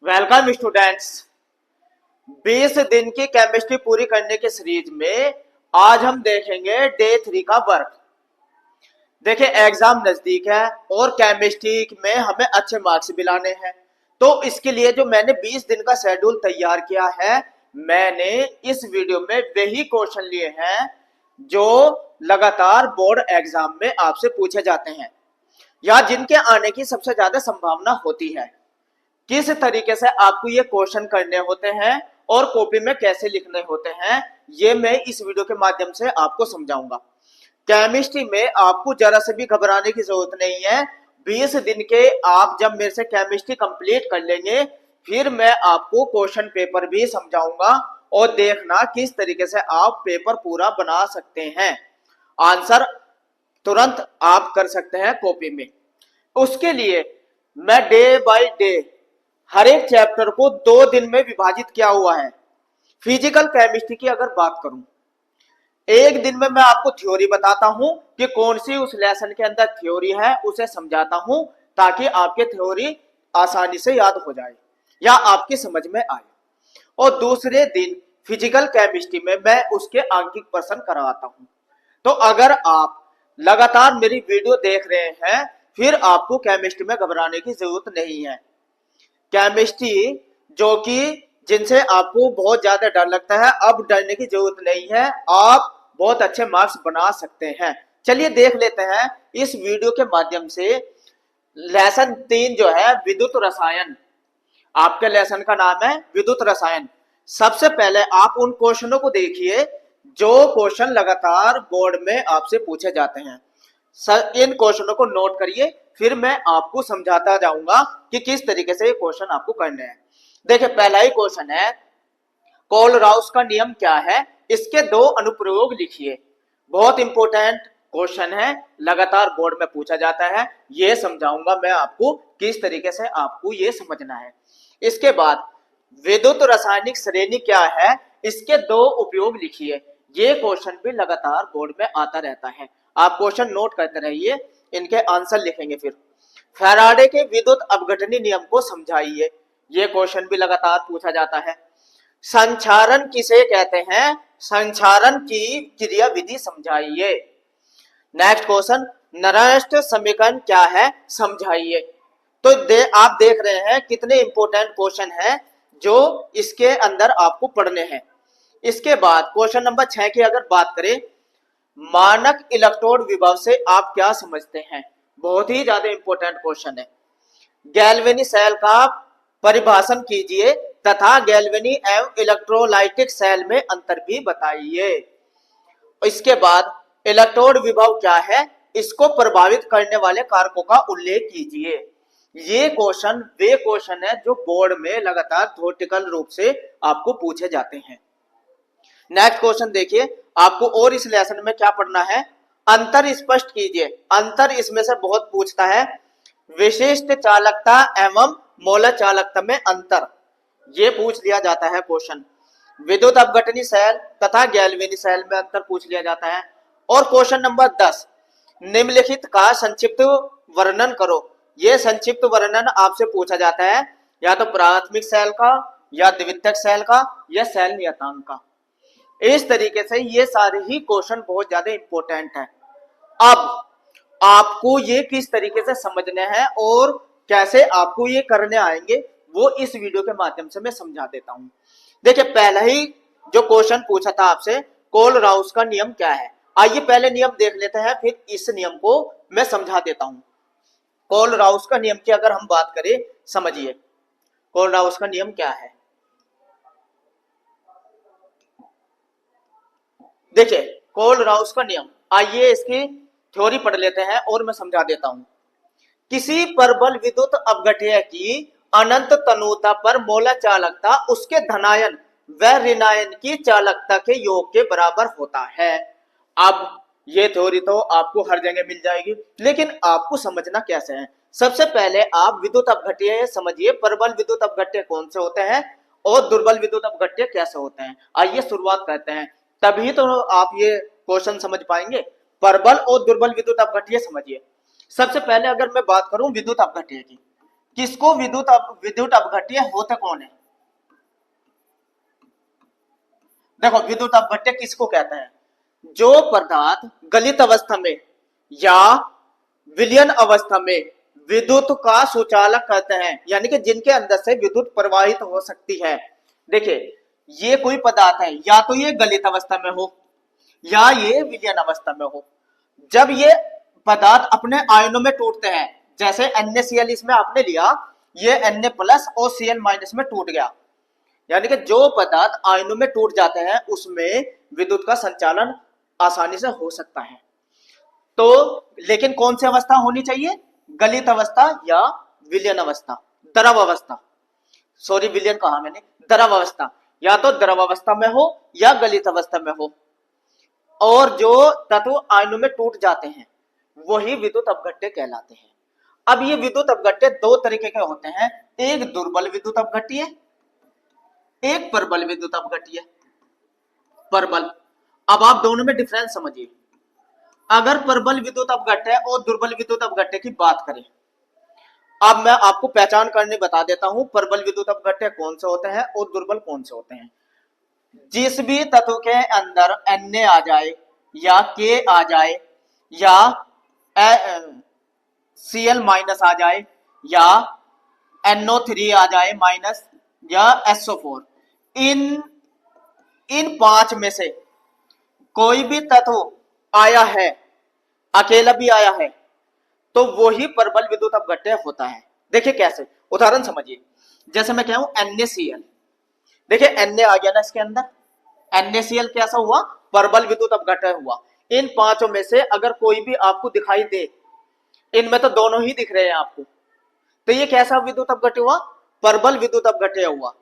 Welcome students. 20 दिन की chemistry पूरी करने के सीरीज में आज हम देखेंगे डे 3 का वर्क। देखिए एग्जाम नजदीक है और केमिस्ट्री में हमें अच्छे मार्क्स भी लाने हैं, तो इसके लिए जो मैंने 20 दिन का शेड्यूल तैयार किया है, मैंने इस वीडियो में वही क्वेश्चन लिए हैं जो लगातार बोर्ड एग्जाम में आपसे पूछे जाते हैं या जिनके आने की सबसे ज्यादा संभावना होती है। किस तरीके से आपको ये क्वेश्चन करने होते हैं और कॉपी में कैसे लिखने होते हैं, ये मैं इस वीडियो के माध्यम से आपको समझाऊंगा। केमिस्ट्री में आपको जरा से भी घबराने की जरूरत नहीं है। 20 दिन के आप जब मेरे से केमिस्ट्री कंप्लीट कर लेंगे, फिर मैं आपको क्वेश्चन पेपर भी समझाऊंगा और देखना किस तरीके से आप पेपर पूरा बना सकते हैं। आंसर तुरंत आप कर सकते हैं कॉपी में। उसके लिए मैं डे बाय डे हर एक चैप्टर को 2 दिन में विभाजित किया हुआ है। फिजिकल केमिस्ट्री की अगर बात करूं, एक दिन में मैं आपको थ्योरी बताता हूं कि कौन सी उस लेसन के अंदर थ्योरी है, उसे समझाता हूं ताकि आपके थ्योरी आसानी से याद हो जाए या आपकी समझ में आए। और दूसरे दिन फिजिकल केमिस्ट्री में मैं उसके आंकिक प्रश्न करवाता हूं। तो अगर आप लगातार मेरी वीडियो देख रहे हैं, फिर आपको केमिस्ट्री में घबराने की जरूरत नहीं है। केमिस्ट्री जो कि जिनसे आपको बहुत ज्यादा डर लगता है, अब डरने की जरूरत नहीं है, आप बहुत अच्छे मार्क्स बना सकते हैं। चलिए देख लेते हैं इस वीडियो के माध्यम से। लेसन 3 जो है विद्युत रसायन, आपके लेसन का नाम है विद्युत रसायन। सबसे पहले आप उन क्वेश्चनों को देखिए जो क्वेश्चन लगातार बोर्ड में आपसे पूछे जाते हैं। इन क्वेश्चनों को नोट करिए, फिर मैं आपको समझाता जाऊंगा कि किस तरीके से ये क्वेश्चन आपको करने हैं। देखिए पहला ही क्वेश्चन है, कोलराउस का नियम क्या है, इसके 2 अनुप्रयोग लिखिए। बहुत इंपॉर्टेंट क्वेश्चन है, लगातार बोर्ड में पूछा जाता है। ये समझाऊंगा मैं आपको किस तरीके से आपको ये समझना है। इसके बाद विद्युत रासायनिक श्रेणी क्या है, इसके 2 उपयोग लिखिए। ये क्वेश्चन भी लगातार बोर्ड में आता रहता है, आप क्वेश्चन नोट करते रहिए, इनके आंसर लिखेंगे। फिर फैराडे के विद्युत अपघटनी नियम को समझाइए, ये क्वेश्चन भी लगातार पूछा जाता है। संचारण किसे कहते हैं, संचारण की क्रिया विधि समझाइए। नेक्स्ट क्वेश्चन, नरेस्ट समीकरण क्या है, समझाइए। तो आप देख रहे हैं कितने इंपॉर्टेंट क्वेश्चन हैं जो इसके अंदर आपको पढ़ने हैं। इसके बाद क्वेश्चन नंबर 6 की अगर बात करें, मानक इलेक्ट्रोड विभव से आप क्या समझते हैं, बहुत ही ज्यादा इंपॉर्टेंट क्वेश्चन है। गैल्वेनी सेल का परिभाषण कीजिए तथा गैल्वेनी एवं इलेक्ट्रोलाइटिक सेल में अंतर भी बताइए। इसके बाद इलेक्ट्रोड विभव क्या है, इसको प्रभावित करने वाले कारकों का उल्लेख कीजिए। ये क्वेश्चन वे क्वेश्चन है जो बोर्ड में लगातार थ्योरेटिकल रूप से आपको पूछे जाते हैं। नेक्स्ट क्वेश्चन देखिए, आपको और इस लेसन में क्या पढ़ना है, अंतर स्पष्ट कीजिए। अंतर इसमें से बहुत पूछता है, विशिष्ट चालकता एवं मोलर चालकता में अंतर, ये पूछ लिया जाता है क्वेश्चन। विद्युत अपघटनी सेल तथा गैल्वेनी सेल में अंतर पूछ लिया जाता है। और क्वेश्चन नंबर 10, निम्नलिखित का संक्षिप्त वर्णन करो। यह संक्षिप्त वर्णन आपसे पूछा जाता है या तो प्राथमिक सेल का या द्वितीयक सेल का या सेल नियतांक का। इस तरीके से ये सारे ही क्वेश्चन बहुत ज्यादा इंपॉर्टेंट है। अब आपको ये किस तरीके से समझने हैं और कैसे आपको ये करने आएंगे, वो इस वीडियो के माध्यम से मैं समझा देता हूं। देखिए पहला ही जो क्वेश्चन पूछा था आपसे, कोलराउस का नियम क्या है। आइए पहले नियम देख लेते हैं, फिर इस नियम को मैं समझा देता हूं। कोलराउस का नियम की अगर हम बात करें, समझिए कोलराउस का नियम क्या है। देखिए कोलराउस का नियम, आइए इसकी थ्योरी पढ़ लेते हैं और मैं समझा देता हूं। किसी परबल विद्युत अपघट्य की अनंत तनुता पर मोलर चालकता उसके धनायन व ऋणायन की चालकता के योग के बराबर होता है। अब ये थ्योरी तो आपको हर जगह मिल जाएगी, लेकिन आपको समझना कैसे है। सबसे पहले आप विद्युत अपघट्य समझिए, परबल विद्युत अपघट्य कौन से होते हैं और दुर्बल विद्युत अपघट्य कैसे होते हैं। आइए शुरुआत करते हैं, तभी तो आप ये क्वेश्चन समझ पाएंगे। परबल और दुर्बल विद्युत अपघट्य समझिए। सबसे पहले अगर मैं बात करूं विद्युत अपघट्य की, किसको विद्युत अपघट्य होते कौन है? देखो विद्युत अपघट्य किसको कहते हैं? जो पदार्थ गलित अवस्था में या विलयन अवस्था में विद्युत का सुचालक करते हैं, यानी कि जिनके अंदर से विद्युत प्रवाहित हो सकती है। देखिए ये कोई पदार्थ है, या तो ये गलित अवस्था में हो या ये विलयन अवस्था में हो। जब ये पदार्थ अपने आयनों में टूटते हैं, जैसे NaCl इसमें आपने लिया, ये Na प्लस और Cl माइनस में टूट गया, यानी कि जो पदार्थ आयनों में टूट जाते हैं उसमें विद्युत का संचालन आसानी से हो सकता है। तो लेकिन कौन सी अवस्था होनी चाहिए? गलित अवस्था या विलयन अवस्था, द्रव अवस्था, सॉरी विलयन कहा मैंने, द्रव अवस्था, या तो द्रव अवस्था में हो या गलित अवस्था में हो। और जो तत्व आयनों में टूट जाते हैं वही विद्युत अपघट्य कहलाते हैं। अब ये विद्युत अपघट्य दो तरीके के होते हैं, एक दुर्बल विद्युत अपघट्य, एक प्रबल विद्युत अपघट्य। प्रबल, अब आप दोनों में डिफरेंस समझिए। अगर प्रबल विद्युत अपघट्य और दुर्बल विद्युत अपघट्य की बात करें, अब मैं आपको पहचान करने बता देता हूं प्रबल विद्युत अपघट्य कौन से होते हैं और दुर्बल कौन से होते हैं। जिस भी तत्व के अंदर Na आ जाए या K आ जाए या Cl माइनस आ जाए या NO3 आ जाए माइनस या SO4, इन पांच में से कोई भी तत्व आया है, अकेला भी आया है, तो वो ही प्रबल विद्युत अपघट्य होता है। देखिए कैसे, उदाहरण समझिए। जैसे मैं कहूं NaCl, देखिए Na आ गया ना इसके अंदर, NaCl कैसा हुआ? प्रबल विद्युत अपघट्य हुआ। इन पांचों में से अगर कोई भी आपको दिखाई दे, इनमें तो दोनों ही दिख रहे हैं आपको, तो ये कैसा विद्युत अपघट्य हुआ? प्रबल विद्युत अपघट्य हुआ।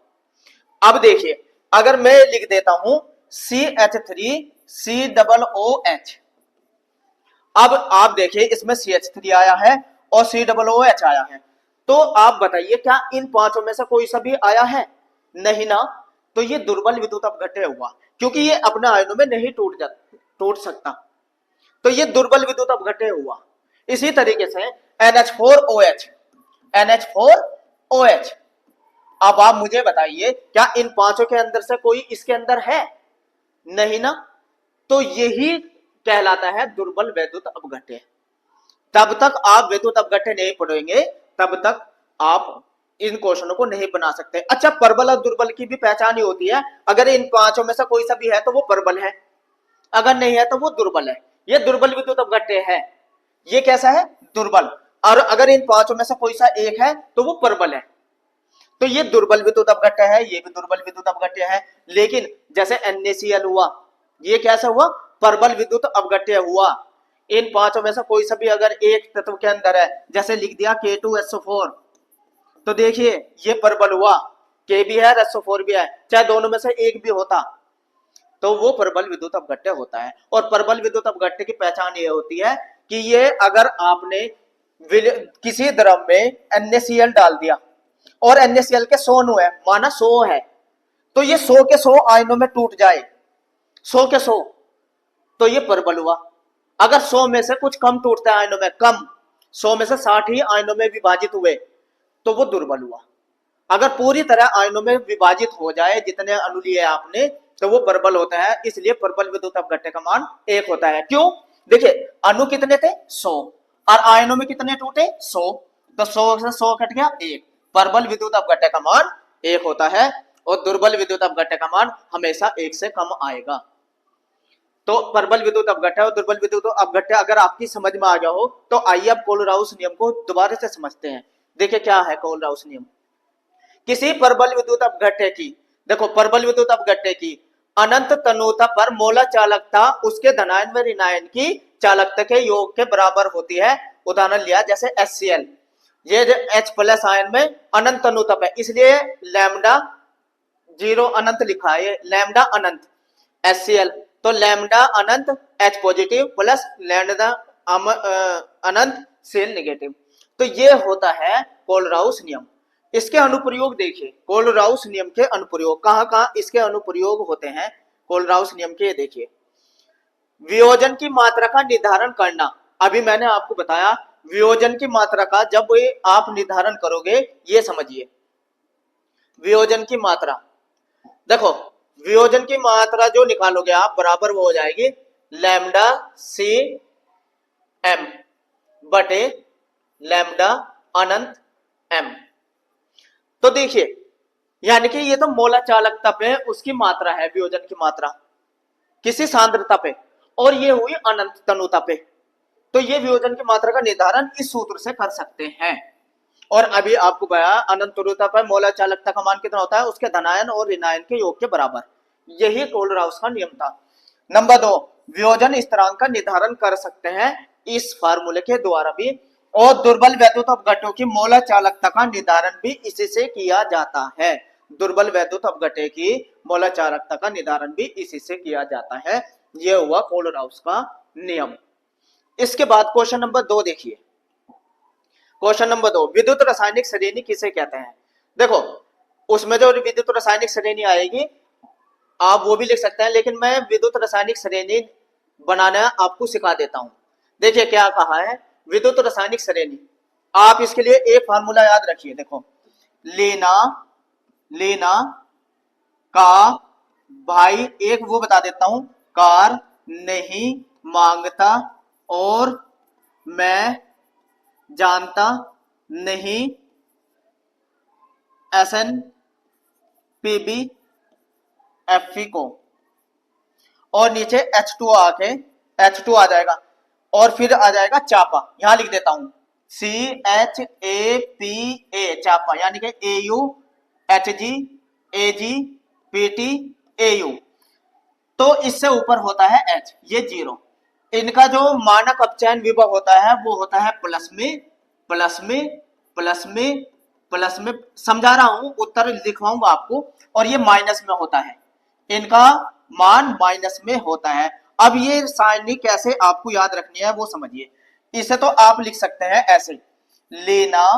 अब देखिए अगर मैं लिख देता हूं CH3COOH, अब आप देखिए इसमें CH3 आया है और COOH आया है, तो आप बताइए क्या इन पांचों में से कोई सा भी आया है? नहीं ना, तो ये दुर्बल विद्युत अपघट्य हुआ, क्योंकि ये अपने आयनों में नहीं टूट सकता, तो ये दुर्बल विद्युत अपघट्य हुआ। इसी तरीके से NH4OH, अब आप मुझे बताइए क्या इन पांचों के अंदर से कोई इसके अंदर है? नहीं ना, तो यही कहलाता है दुर्बल विद्युत अपघट्य। तब तक आप विद्युत अपघट्य नहीं पढ़ेंगे तब तक आप इन क्वेश्चनों को नहीं बना सकते। अच्छा, प्रबल और दुर्बल की भी पहचान ही होती है, अगर इन पांचों में से कोई सा भी है तो वो प्रबल है, अगर नहीं है तो वो दुर्बल है। ये दुर्बल विद्युत अपघट्य है। ये कैसा है? दुर्बल। और अगर इन पांचों में से कोई सा एक है तो वो प्रबल है, तो ये दुर्बल विद्युत अपघट्य है, ये भी दुर्बल विद्युत अपघट्य है। लेकिन जैसे NaCl हुआ, ये कैसा हुआ? प्रबल विद्युत अपघट्य हुआ। इन पांचों में से कोई सा भी अगर एक तत्व के अंदर है, जैसे लिख दिया K2SO4, तो देखिए ये प्रबल हुआ, K भी है SO4 भी है, चाहे दोनों में से एक भी होता तो वो प्रबल विद्युत अपघट्य होता है। और प्रबल विद्युत अपघट्य की पहचान ये होती है कि ये अगर आपने किसी द्रव में NaCl डाल दिया और NaCl के 100 अणु है, माना 100 है, तो ये 100 के 100 आयनों में टूट जाए, 100 के 100, तो ये प्रबल हुआ। अगर 100 में से कुछ कम टूटता है आयनों में, कम 100 में से 60 ही आयनों में विभाजित हुए, तो वो दुर्बल हुआ। अगर पूरी तरह आयनों में विभाजित हो जाए, जितने अणु लिए आपने, तो वो प्रबल होता है। इसलिए प्रबल विद्युत अपघट्य का मान 1 होता है। क्यों? देखिए अणु कितने थे? 100, और आयनों में कितने टूटे? 100, तो 100 से 100 कट गया 1। प्रबल विद्युत अपघट्य का मान 1 होता है और दुर्बल विद्युत अपघट्य का मान हमेशा 1 से कम आएगा। तो प्रबल विद्युत अपघट्य और दुर्बल विद्युत अपघट्य अगर आपकी समझ में आ गया हो, तो आइए अब कोलराउस नियम को दोबारा से समझते हैं। देखिए क्या है कोलराउस नियम। किसी प्रबल विद्युत अपघट्य की, देखो प्रबल विद्युत अपघट्य की अनंत तनुता पर मोलर चालकता उसके धनायन व ऋणायन की चालकता के योग के बराबर होती है। उदाहरण लिया जैसे HCl, ये H प्लस आयन में अनंत तनुता है, इसलिए लैम्डा 0 अनंत लिखा है, लैम्डा अनंत HCl, तो लैम्डा अनंत H पॉजिटिव प्लस लैम्डा अनंत Cl नेगेटिव। तो ये होता है कोलराउस नियम। इसके अनुप्रयोग देखिए, कोलराउस नियम के अनुप्रयोग कहां इसके अनुप्रयोग होते हैं कोलराउस नियम के। देखिए वियोजन की मात्रा का निर्धारण करना, अभी मैंने आपको बताया वियोजन की मात्रा का जब ये आप निर्धारण करोगे, ये समझिए वियोजन की मात्रा, देखो वियोजन की मात्रा जो निकालोगे आप बराबर वो हो जाएगी लैम्डा सी एम बटे लैम्डा अनंत एम। तो देखिए यानी कि ये तो मोला चालकता पे उसकी मात्रा है, वियोजन की मात्रा किसी सांद्रता पे, और ये हुई अनंत तनुता पे। तो ये वियोजन की मात्रा का निर्धारण इस सूत्र से कर सकते हैं। और अभी आपको बताया अनंत तनुता पर मोला चालकता का मान कितना होता है, उसके धनायन और ऋणायन के योग के बराबर। यही कोलराउस का नियम था। नंबर 2, वियोजन स्थिरांक का निर्धारण कर सकते हैं इस फार्मूले के द्वारा भी, और दुर्बल वैद्युत अपघट्टों की मोला चालकता का निर्धारण भी इसी से किया जाता है। दुर्बल वैद्युत अपघट्य की मोला चालकता का निर्धारण भी इसी से किया जाता है। यह हुआ कोलराउस का नियम। इसके बाद क्वेश्चन नंबर 2 देखिए। क्वेश्चन नंबर 2, विद्युत रासायनिक श्रेणी किसे कहते हैं। देखो उसमें जो विद्युत रासायनिक श्रेणी आएगी आप वो भी लिख सकते हैं, लेकिन मैं विद्युत रासायनिक श्रेणी बनाना आपको सिखा देता हूं। देखिए क्या कहा है, विद्युत रासायनिक श्रेणी, आप इसके लिए एक फार्मूला याद रखिए। देखो लेना का भाई, एक वो बता देता हूं, कार नहीं मांगता और मैं जानता नहीं SN PB FE को, और नीचे H2 आके H2 आ जाएगा, और फिर आ जाएगा चापा, यहां लिख देता हूं CHAPA चापा, यानी कि AU HG AG PT AU। तो इससे ऊपर होता है H, ये 0। इनका जो मानक अपचयन विभव होता है वो होता है प्लस में प्लस में प्लस में प्लस में, समझा रहा हूं, उत्तर लिखवाऊंगा आपको, और ये माइनस में होता है, इनका मान माइनस में होता है। अब ये सारणी कैसे आपको याद रखनी है वो समझिए। इसे तो आप लिख सकते हैं ऐसे, लेना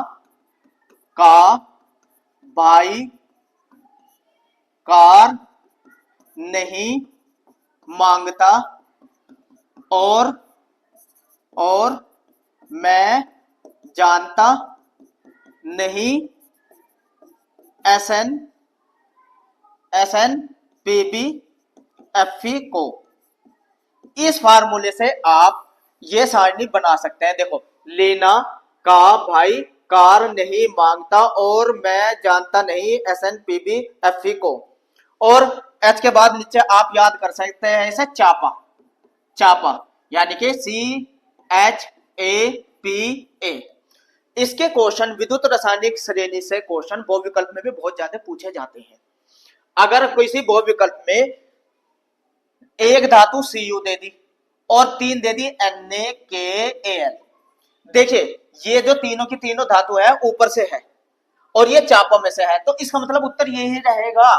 का भाई कार नहीं मांगता और मैं जानता नहीं SN PB FE को। इस फार्मूले से आप ये सारणी बना सकते हैं। देखो लेना का भाई कार नहीं मांगता और मैं जानता नहीं SN PB FE को, और H के बाद नीचे आप याद कर सकते हैं इसे चापा, चापा यानी कि CHAPA। इसके क्वेश्चन विद्युत रासायनिक श्रेणी से क्वेश्चन बहुविकल्प में भी बहुत ज्यादा पूछे जाते हैं। अगर किसी बहुविकल्प में एक धातु Cu दे दी और 3 दे दी NaKAl, देखिए ये जो तीनों की तीनों धातु है ऊपर से है और ये चापा में से है, तो इसका मतलब उत्तर यही रहेगा।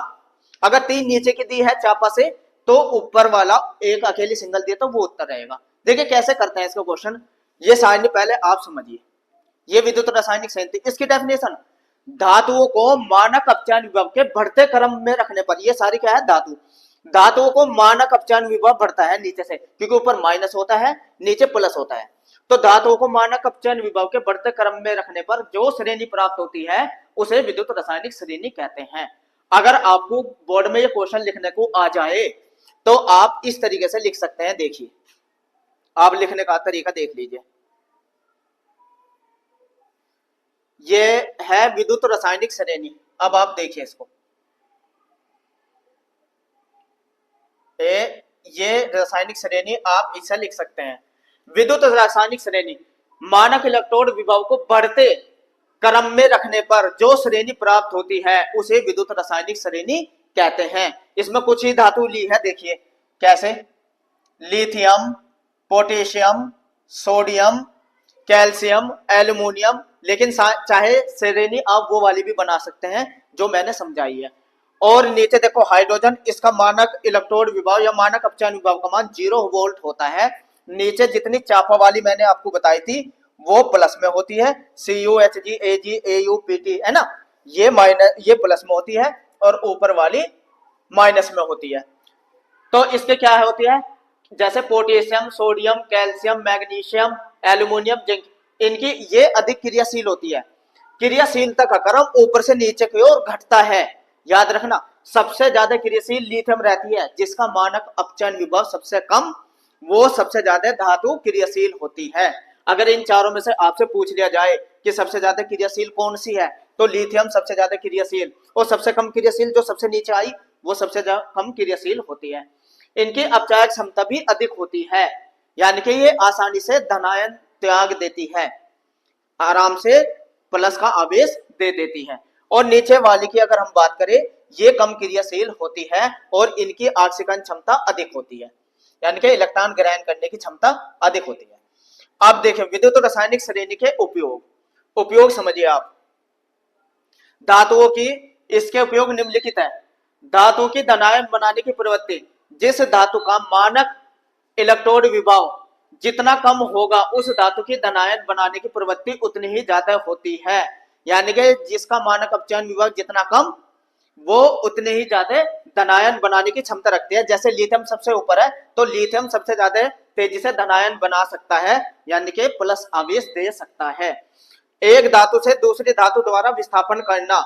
अगर 3 नीचे की दी है चापा से तो ऊपर वाला एक अकेली सिंगल दिया तो वो उत्तर रहेगा। देखिए कैसे करते हैं इसका क्वेश्चन, ये सारणी पहले आप समझिए। ये विद्युत रासायनिक संयुति, इसकी डेफिनेशन, धातुओं को मानक अपचयन विभव के बढ़ते क्रम में रखने पर, ये सारी क्या है धातुओं को मानक अपचयन विभव बढ़ता है नीचे से, क्योंकि ऊपर माइनस होता है नीचे प्लस होता है। तो धातुओं को मानक अपचयन विभव के बढ़ते क्रम में रखने पर जो श्रेणी प्राप्त होती है उसे विद्युत रासायनिक श्रेणी कहते हैं। अगर आपको बोर्ड में ये क्वेश्चन लिखने को आ जाए तो आप इस तरीके से लिख सकते हैं। देखिए आप लिखने का तरीका देख लीजिए, ये है विद्युत रासायनिक श्रेणी। अब आप देखिए इसको, ये रासायनिक श्रेणी आप इसे लिख सकते हैं। विद्युत रासायनिक श्रेणी मानक इलेक्ट्रोड विभव को बढ़ते क्रम में रखने पर जो श्रेणी प्राप्त होती है उसे विद्युत रासायनिक श्रेणी कहते हैं। इसमें कुछ ही धातु ली है, देखिए कैसे, lithium, potassium, sodium, calcium, aluminium, लेकिन चाहे श्रेणी आप वो वाली भी बना सकते हैं जो मैंने समझाई है। और नीचे देखो हाइड्रोजन, इसका मानक इलेक्ट्रोड विभव या मानक अपचयन विभव का मान 0 वोल्ट होता है। नीचे जितनी चापा वाली मैंने आपको बताई थी वो प्लस में होती है, Cu Hg Ag Au Pt है ना, ये माइनस, ये प्लस में होती है और ऊपर वाली माइनस में होती है। तो इसके क्या होती है, जैसे potassium, sodium, calcium, magnesium, aluminium, zinc, इनकी ये अधिक क्रियाशील होती है। क्रियाशीलता का क्रम ऊपर से नीचे की ओर घटता है। याद रखना, सबसे ज्यादा क्रियाशील लिथियम रहती है, जिसका मानक अपचयन विभव सबसे कम, वो सबसे ज्यादा धातु क्रियाशील होती है। अगर इन चारों में से आपसे पूछ लिया जाए कि सबसे ज्यादा क्रियाशील कौन सी है, तो लिथियम सबसे ज्यादा क्रियाशील, और सबसे कम क्रियाशील जो सबसे नीचे आई वो सबसे कम क्रियाशील होती है। इनकी अपचायक क्षमता भी अधिक होती है, यानी कि ये आसानी से धनायन त्याग देती है, आराम से प्लस का आवेश दे देती है। और नीचे वाली की अगर हम बात करें, ये कम क्रियाशील होती है और इनकी आक्सीकरण क्षमता अधिक होती है, यानी कि इलेक्ट्रॉन ग्रहण करने की क्षमता अधिक होती है। अब देखें विद्युत और रासायनिक श्रेणी के उपयोग समझिए आप। धातुओं की, इसके उपयोग निम्नलिखित है। धातु की धनायन बनाने की प्रवृत्ति, जिस धातु का मानक इलेक्ट्रोड विभव जितना कम होगा, उस धातु की धनायन बनाने की प्रवृत्ति उतनी ही ज्यादा होती है। यानी कि जिसका मानक अपचयन विभव जितना कम, वो उतने ही ज्यादा धनायन बनाने की क्षमता रखती है। जैसे लिथियम सबसे ऊपर है, तो लिथियम सबसे ज्यादा तेजी से धनायन बना सकता है, यानी कि प्लस आवेश दे सकता है। एक धातु से दूसरी धातु द्वारा विस्थापन करना,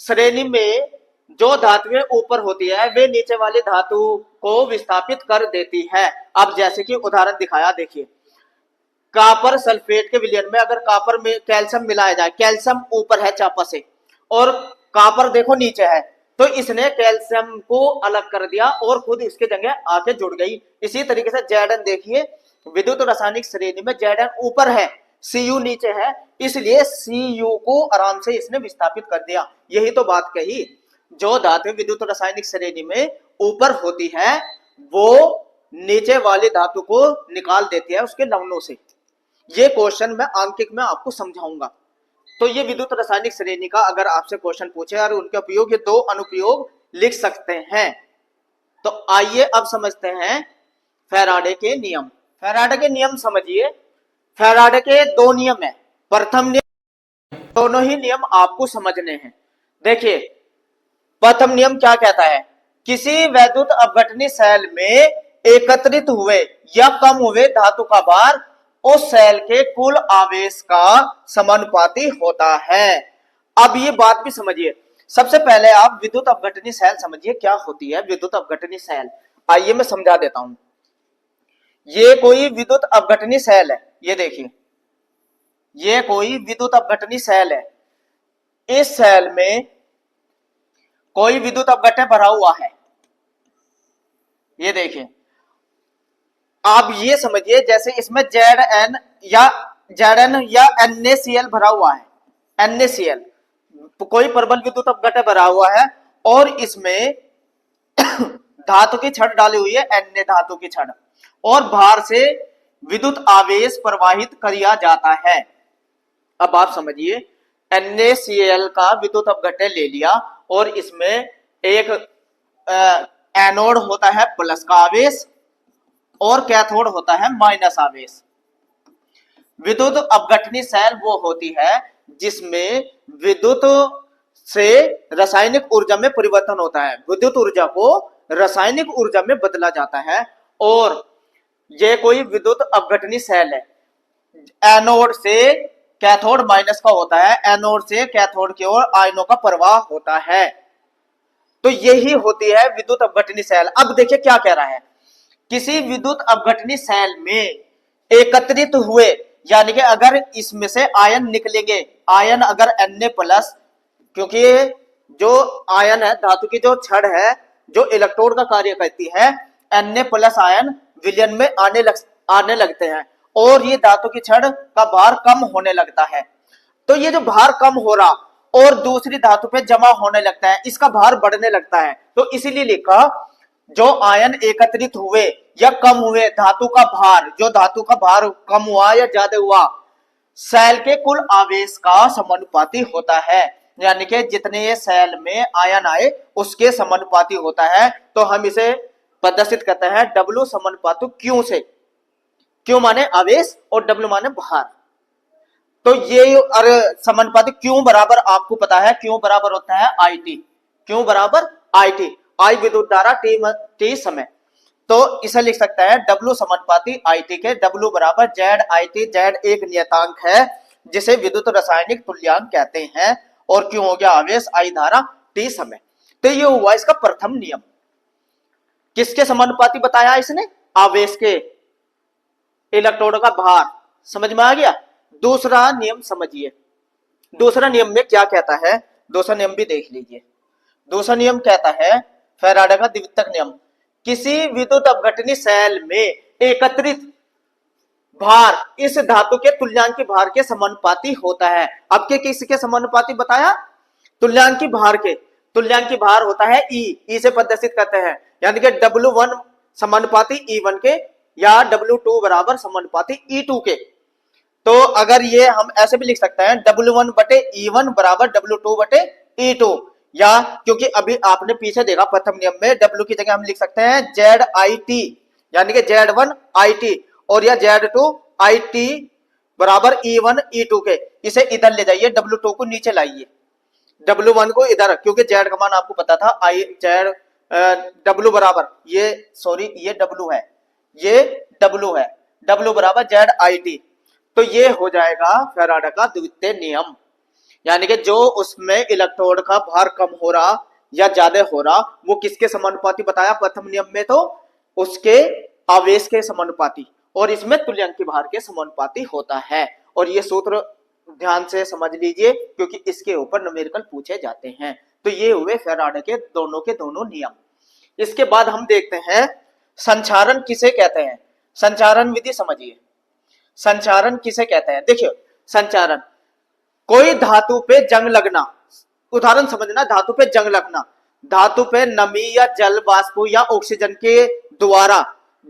श्रेणी में जो धातुएं ऊपर होती है वे नीचे वाली धातु को विस्थापित कर देती है। अब जैसे कि उदाहरण दिखाया, देखिए कॉपर सल्फेट के विलयन में अगर कॉपर में कैल्शियम मिलाया जाए, कैल्शियम ऊपर है चापा से और कॉपर देखो नीचे है, तो इसने कैल्शियम को अलग कर दिया और खुद इसके जगह आके जुड़ गई। इसी तरीके से Zn देखिए, विद्युत और रासायनिक श्रेणी में Zn ऊपर है, Cu नीचे है, इसलिए Cu को आराम से इसने विस्थापित कर दिया। यही तो बात कही, जो धातु विद्युत और रासायनिक श्रेणी में ऊपर होती है वो नीचे वाली धातु को निकाल देती है उसके लवणों से। ये क्वेश्चन मैं आंकिक में आपको समझाऊंगा। तो ये विद्युत रासायनिक श्रेणी का अगर आपसे क्वेश्चन पूछे और उनके उपयोग, ये दो अनुप्रयोग लिख सकते हैं। तो आइए अब समझते हैं फैराडे के नियम। फैराडे के नियम समझिए। फैराडे के दो नियम है। प्रथम नियम, दोनों ही नियम आपको समझने हैं। देखिए प्रथम नियम क्या कहता है, किसी वैद्युत अपघटनी सेल में एकत्रित हुए या कम हुए धातु का भार उस सेल के कुल आवेश का समानुपाती होता है। अब ये बात भी समझिए। सबसे पहले आप विद्युत अपघटनी सेल समझिए क्या होती है। विद्युत अपघटनी सेल, आइए मैं समझा देता हूं। ये कोई विद्युत अपघटनी सेल है, ये देखिए ये कोई विद्युत अपघटनी सेल है। इस सेल में कोई विद्युत अपघटन भरा हुआ है, ये देखिए। आप ये समझिए जैसे इसमें Zn या NaCl भरा हुआ है, NaCl कोई प्रबल विद्युत अपघटन भरा हुआ है और इसमें धातु की छड़ डाली हुई है, Na धातु की छड़, और बाहर से विद्युत आवेश प्रवाहित किया जाता है। अब आप समझिए NaCl का विद्युत अपघटन ले लिया और इसमें एक एनोड होता है प्लस का आवेश और कैथोड होता है माइनस आवेश। विद्युत अपघटनी सेल वो होती है जिसमें विद्युत से रासायनिक ऊर्जा में परिवर्तन होता है, विद्युत ऊर्जा को रासायनिक ऊर्जा में बदला जाता है। और ये कोई विद्युत अपघटनी सेल है। एनोड से कैथोड माइनस का होता है, एनोड से कैथोड की ओर आयनों का प्रवाह होता है। तो यही होती है विद्युत अपघटनी सेल। अब देखिए क्या कह रहा है, किसी विद्युत अपघटनी सेल में एकत्रित हुए, यानी कि अगर इसमें से आयन निकलेंगे, आयन अगर Na प्लस, क्योंकि जो आयन है धातु की जो छड़ है जो इलेक्ट्रोड का कार्य करती है, Na प्लस आयन विलयन में आने लगते हैं और ये धातु की छड़ का भार कम होने लगता है। तो ये जो भार कम हो रहा और दूसरी धातु पे जमा होने लगता है, इसका भार बढ़ने लगता है। तो इसीलिए लिखा जो आयन एकत्रित हुए या कम हुए धातु का भार, जो धातु का भार कम हुआ या ज्यादा हुआ, सेल के कुल आवेश का समानुपाती होता है। यानी कि जितने ये सेल में आयन आए उसके समानुपाती होता है। तो हम इसे प्रदर्शित करते हैं W समानुपाती Q से। Q माने आवेश और W माने भार। तो ये समानुपाती Q बराबर आपको पता है, Q बराबर होता है IT। Q बराबर IT, I विद्युत धारा, T समय। तो इसे लिख सकता है W समानुपाती IT के, W बराबर ZIT, Z एक नियतांक है जिसे विद्युत रासायनिक तुल्यांक कहते हैं, और क्यों हो गया आवेश, I धारा, T समय। तो ये हुआ इसका प्रथम नियम। किसके समानुपाती बताया इसने, आवेश के, इलेक्ट्रोड का भार, समझ में आ गया। दूसरा नियम समझिए, दूसरा नियम में क्या कहता है, दूसरा नियम भी देख लीजिए। दूसरा नियम कहता है फैराडे का द्वितीयक नियम, किसी विद्युत अपघटनी सेल में एकत्रित भार इस धातु के तुल्यांकी भार के समानुपाती होता है। अब के किसके समानुपाती बताया, तुल्यांकी भार के, तुल्यांकी भार होता है ई से प्रदर्शित करते हैं, यानी कि W1 समानुपाती E1 के, या W2 बराबर समानुपाती E2 के। तो अगर ये हम ऐसे भी लिख सकते हैं W1 बटे E1 बराबर W2 बटे E2, या क्योंकि अभी आपने पीछे देखा प्रथम नियम में W की जगह हम लिख सकते हैं ZIT, यानी कि Z1 IT, और या Z2 IT बराबर E1 E2 के। इसे इधर ले जाइए, W2 को नीचे लाइए, W1 को इधर, क्योंकि Z का मान आपको पता था W बराबर ये, सॉरी ये W है, ये W है, W बराबर ZIT। तो ये हो जाएगा फैराडे का द्वितीय नियम, यानी कि जो उसमें इलेक्ट्रोड का भार कम हो रहा या ज्यादा हो रहा वो किसके समानुपाती बताया प्रथम नियम में, तो उसके आवेश के समानुपाती, और इसमें तुल्यांकी भार के समानुपाती होता है। और ये सूत्र ध्यान से समझ लीजिए क्योंकि इसके ऊपर न्यूमेरिकल पूछे जाते हैं। तो ये हुए फैराडे के दोनों नियम। इसके बाद हम देखते हैं संचारण किसे कहते हैं। संचारण विधि समझिए, संचारण किसे कहते हैं। देखिए संचारण, कोई धातु पे जंग लगना, उदाहरण समझना, धातु पे जंग लगना, धातु पे नमी या जल वाष्प या ऑक्सीजन के द्वारा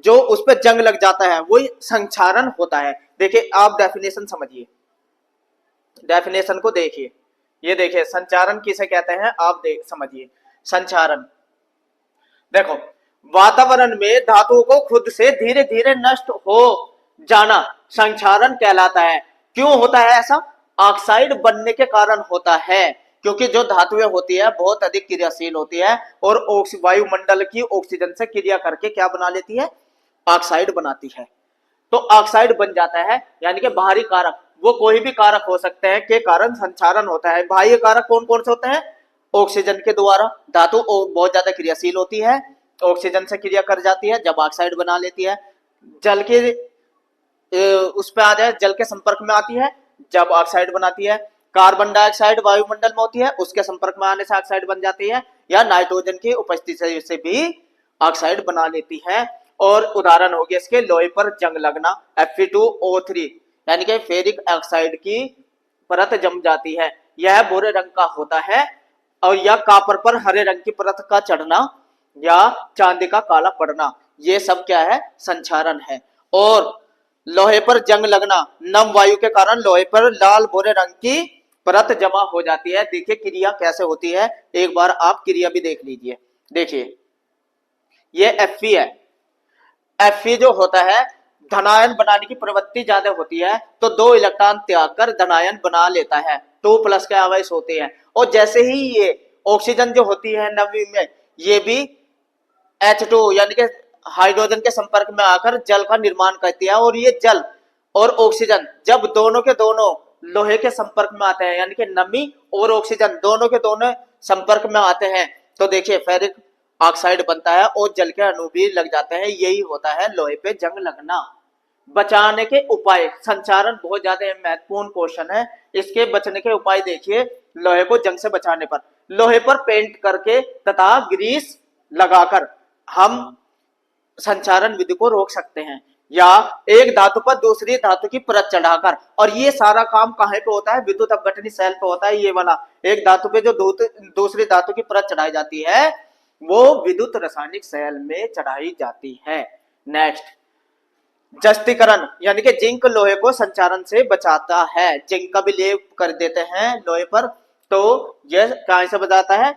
जो उस पे जंग लग जाता है वही संचारण होता है। देखिए आप डेफिनेशन समझिए, डेफिनेशन को देखिए, ये देखिए संचारण किसे कहते हैं, आप देख समझिए। संचारण देखो, वातावरण में धातुओं को खुद से धीरे धीरे नष्ट हो जाना संचारण कहलाता है। क्यों होता है ऐसा, ऑक्साइड बनने के कारण होता है, क्योंकि जो धातुएं होती है बहुत अधिक क्रियाशील होती है और वायुमंडल की ऑक्सीजन से क्रिया करके क्या बना लेती है, ऑक्साइड बनाती है। तो ऑक्साइड बन जाता है, यानी कि बाहरी कारक, वो कोई भी कारक हो सकते हैं के कारण संचारण होता है। बाह्य कारक कौन कौन से होते हैं, ऑक्सीजन के द्वारा, धातु बहुत ज्यादा क्रियाशील होती है, ऑक्सीजन से क्रिया कर जाती है जब ऑक्साइड बना लेती है। जल के उस पे आ जाए, जल के संपर्क में आती है जब ऑक्साइड बनाती है। कार्बन डाइऑक्साइड वायुमंडल में होती है, उसके संपर्क में आने से ऑक्साइड बन जाती है, या नाइट्रोजन की उपस्थिति से भी ऑक्साइड बना लेती है। और उदाहरण हो गया इसके लोहे पर जंग लगना, Fe2O3 यानी कि फेरिक ऑक्साइड की परत जम जाती है, यह भूरे रंग का होता है, और या कापर पर हरे रंग की परत का चढ़ना या चांदी का काला पड़ना, ये सब क्या है, संचारण है। और लोहे पर जंग लगना, नम वायु के कारण लोहे पर लाल भूरे रंग की परत जमा हो जाती है। देखिए क्रिया कैसे होती है, एक बार आप क्रिया भी देख लीजिए। देखिए ये Fe है, Fe जो होता है धनायन बनाने की प्रवृत्ति ज्यादा होती है, तो 2 इलेक्ट्रॉन त्याग कर धनायन बना लेता है, 2+ के आवेश होते हैं। और जैसे ही ये ऑक्सीजन जो होती है नमी में, ये भी H2 यानी कि हाइड्रोजन के संपर्क में आकर जल का निर्माण करती है, और ये जल और ऑक्सीजन जब दोनों के दोनों लोहे के संपर्क में आते हैं, यानी कि नमी और ऑक्सीजन दोनों के दोनों संपर्क में आते हैं, तो देखिए फेरिक ऑक्साइड बनता है और जल के अणु भी लग जाते हैं। यही होता है लोहे पे जंग लगना। बचाने के उपाय, संचारण बहुत ज्यादा महत्वपूर्ण क्वेश्चन है, इसके बचने के उपाय देखिए। लोहे को जंग से बचाने पर लोहे पर पेंट करके तथा ग्रीस लगाकर हम संचारण विधि को रोक सकते हैं, या एक धातु पर दूसरी धातु की परत चढ़ाकर। और ये सारा काम कहाँ पे होता है, विद्युत अपघटनी सेल पे होता है। ये वाला एक धातु पे जो दूसरी धातु की परत चढ़ाई जाती है वो विद्युत रासायनिक सेल में चढ़ाई जाती है। नेक्स्ट, जस्तीकरण यानी कि जिंक लोहे को संचारण से बचाता है, जिंक का भी लेप कर देते हैं लोहे पर, तो यह कहां से बचाता है,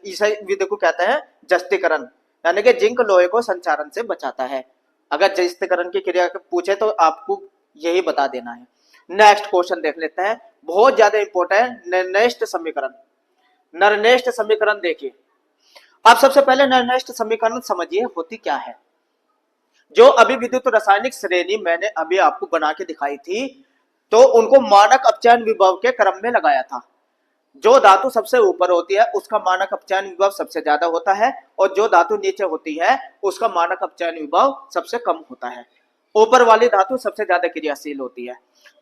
इस विधि को कहते हैं जस्तीकरण, यानी कि जिंक लोहे को संचारण से बचाता है। अगर जस्तीकरण की क्रिया पूछे तो आपको यही बता देना है। नेक्स्ट क्वेश्चन देख लेते हैं, बहुत ज्यादा इंपॉर्टेंट है, निर्नेष्ट समीकरण। निर्नेष्ट समीकरण देखिए, आप सबसे पहले निर्नेष्ट समीकरण समझिए होती क्या है। जो अभी विद्युत रासायनिक श्रेणी मैंने अभी आपको बना के दिखाई थी, तो उनको मानक अपचयन विभव के क्रम में लगाया था। जो धातु सबसे ऊपर होती है उसका मानक अपचयन विभव सबसे ज्यादा होता है, और जो धातु नीचे होती है उसका मानक अपचयन विभव सबसे कम होता है। ऊपर वाली धातु सबसे ज्यादा क्रियाशील होती है।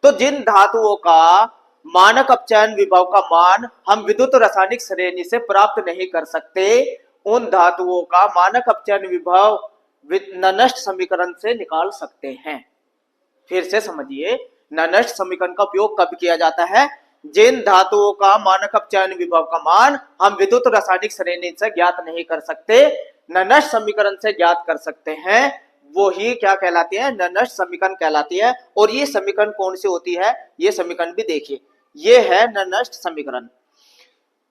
तो जिन धातुओं का मानक अपचयन विभव का मान हम विद्युत रासायनिक श्रेणी से प्राप्त नहीं कर सकते, उन धातुओं का मानक अपचयन विभव ननष्ट समीकरण से निकाल सकते हैं। फिर से समझिए, ननष्ट समीकरण का उपयोग कब किया जाता है? जिन धातुओं का मानक अपचयन विभव का मान हम विद्युत रासायनिक श्रेणी से ज्ञात नहीं कर सकते, ननष्ट समीकरण से ज्ञात कर सकते हैं, वो ही क्या कहलाती है? ननष्ट समीकरण कहलाती है। और ये समीकरण कौन सी होती है? ये समीकरण भी देखिए, ये है ननष्ट समीकरण।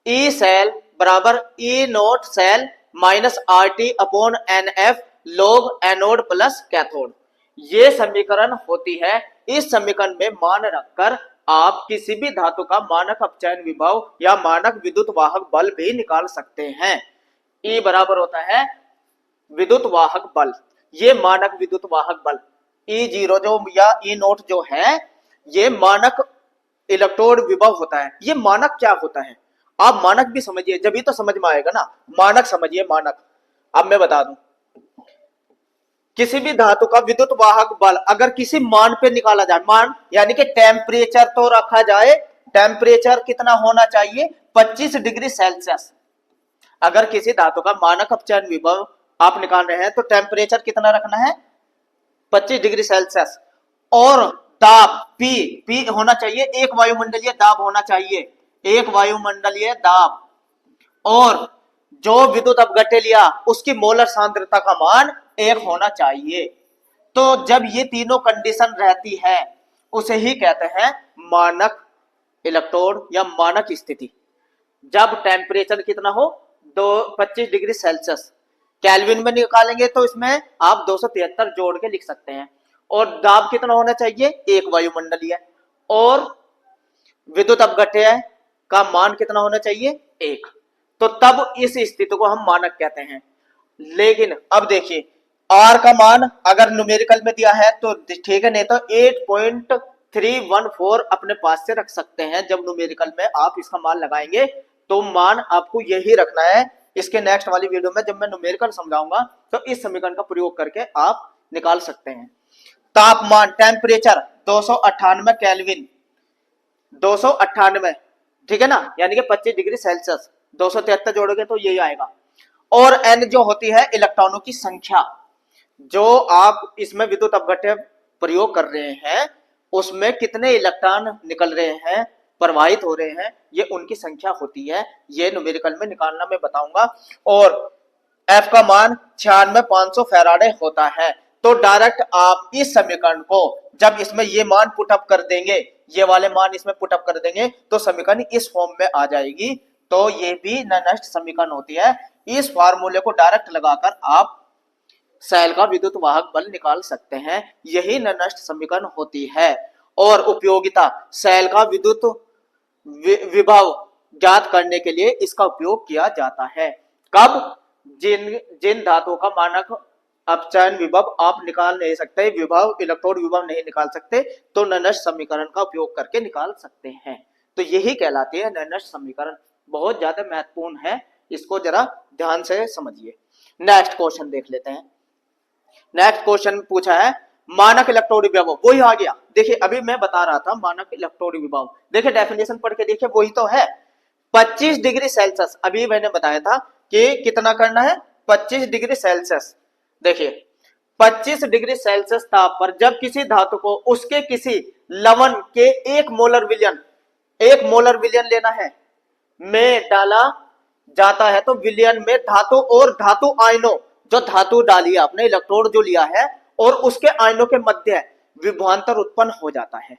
ई सेल बराबर E naught cell minus R T upon N F log anode plus cathode, ये समीकरण होती है। इस समीकरण में मान रखकर आप किसी भी धातु का मानक अपचयन विभव या मानक विद्युत वाहक बल भी निकाल सकते हैं। ई बराबर होता है विद्युत वाहक बल, ये मानक विद्युत वाहक बल। ई जीरो जो या ई नोट जो है, ये मानक इलेक्ट्रोड विभव होता है। ये मानक क्या होता है? आप मानक भी समझिए, जब भी तो समझ में आएगा ना। मानक समझिए, मानक अब मैं बता दूं, किसी भी धातु का विद्युत वाहक बल अगर किसी मान पे निकाला जाए, मान यानी कि टेम्परेचर तो रखा जाए, टेम्परेचर कितना होना चाहिए? 25 डिग्री सेल्सियस। अगर किसी धातु का मानक अपचयन विभव आप निकाल रहे हैं तो टेम्परेचर कितना रखना है? 25 डिग्री सेल्सियस। और दाब पी होना चाहिए, एक वायुमंडलीय दाब होना चाहिए, एक वायुमंडलीय दाब। और जो विद्युत अपघट्य लिया उसकी मोलर सांद्रता का मान 1 होना चाहिए। तो जब ये तीनों कंडीशन रहती है उसे ही कहते हैं मानक इलेक्ट्रोड या मानक स्थिति। जब टेम्परेचर कितना हो? 25 डिग्री सेल्सियस। केल्विन में निकालेंगे तो इसमें आप 273 जोड़ के लिख सकते हैं। और दाब कितना होना चाहिए? एक वायुमंडलीय। और विद्युत अपघट्य का मान कितना होना चाहिए? 1। तो तब इस स्थिति को हम मानक कहते हैं। लेकिन अब देखिए, आर का मान अगर न्यूमेरिकल में दिया है तो ठीक है, नहीं तो 8.314 अपने पास से रख सकते हैं। जब न्यूमेरिकल में आप इसका मान लगाएंगे तो मान आपको यही रखना है। इसके नेक्स्ट वाली वीडियो में जब मैं न्यूमेरिकल समझाऊंगा तो इस समीकरण का प्रयोग करके आप निकाल सकते हैं। तापमान टेम्परेचर 298 केल्विन, 298, ठीक है ना, यानी कि 25 डिग्री सेल्सियस। 273 जोड़ोगे तो यही आएगा। और एन जो होती है इलेक्ट्रॉनों की संख्या, जो आप इसमें विद्युत अपघट्य प्रयोग कर रहे हैं उसमें कितने इलेक्ट्रॉन निकल रहे हैं, प्रवाहित हो रहे हैं, ये उनकी संख्या होती है। ये न्यूमेरिकल में निकालना मैं बताऊंगा। और एफ का मान 96,500 फैराडे होता है। तो डायरेक्ट आप इस समीकरण को जब इसमें ये मान पुटअप कर देंगे, ये वाले मान इसमें पुटअप कर देंगे तो समीकरण इस फॉर्म में आ जाएगी। तो ये भी ननष्ट समीकरण होती है। इस फार्मूले को डायरेक्ट लगाकर आप सेल का विद्युत वाहक बल निकाल सकते हैं। यही ननष्ट समीकरण होती है। और उपयोगिता, सेल का विद्युत विभव ज्ञात करने के लिए इसका उपयोग किया जाता है। कब? जिन धातुओं का मानक अपचयन विभव आप निकाल नहीं सकते, विभव इलेक्ट्रोड विभव नहीं निकाल सकते, तो ननष्ट समीकरण का उपयोग करके निकाल सकते हैं। तो यही कहलाती है ननष्ट समीकरण। बहुत ज्यादा महत्वपूर्ण है, इसको जरा ध्यान से समझिए। नेक्स्ट क्वेश्चन देख लेते हैं। नेक्स्ट क्वेश्चन पूछा है मानक इलेक्ट्रोड विभव, वही आ गया। देखिए अभी मैं बता रहा था मानक इलेक्ट्रोड विभव, देखिए डेफिनेशन पढ़ के देखिए, वही तो है 25 डिग्री सेल्सियस। अभी मैंने बताया था कि कितना करना है? 25 डिग्री सेल्सियस। देखिए 25 डिग्री सेल्सियस ताप पर जब किसी धातु को उसके किसी लवण के 1 मोलर विलयन लेना है में डाला जाता है, तो विलयन में धातु और धातु आयनों, जो धातु डाली है आपने, इलेक्ट्रोड जो लिया है और उसके आयनों के मध्य विभवांतर उत्पन्न हो जाता है।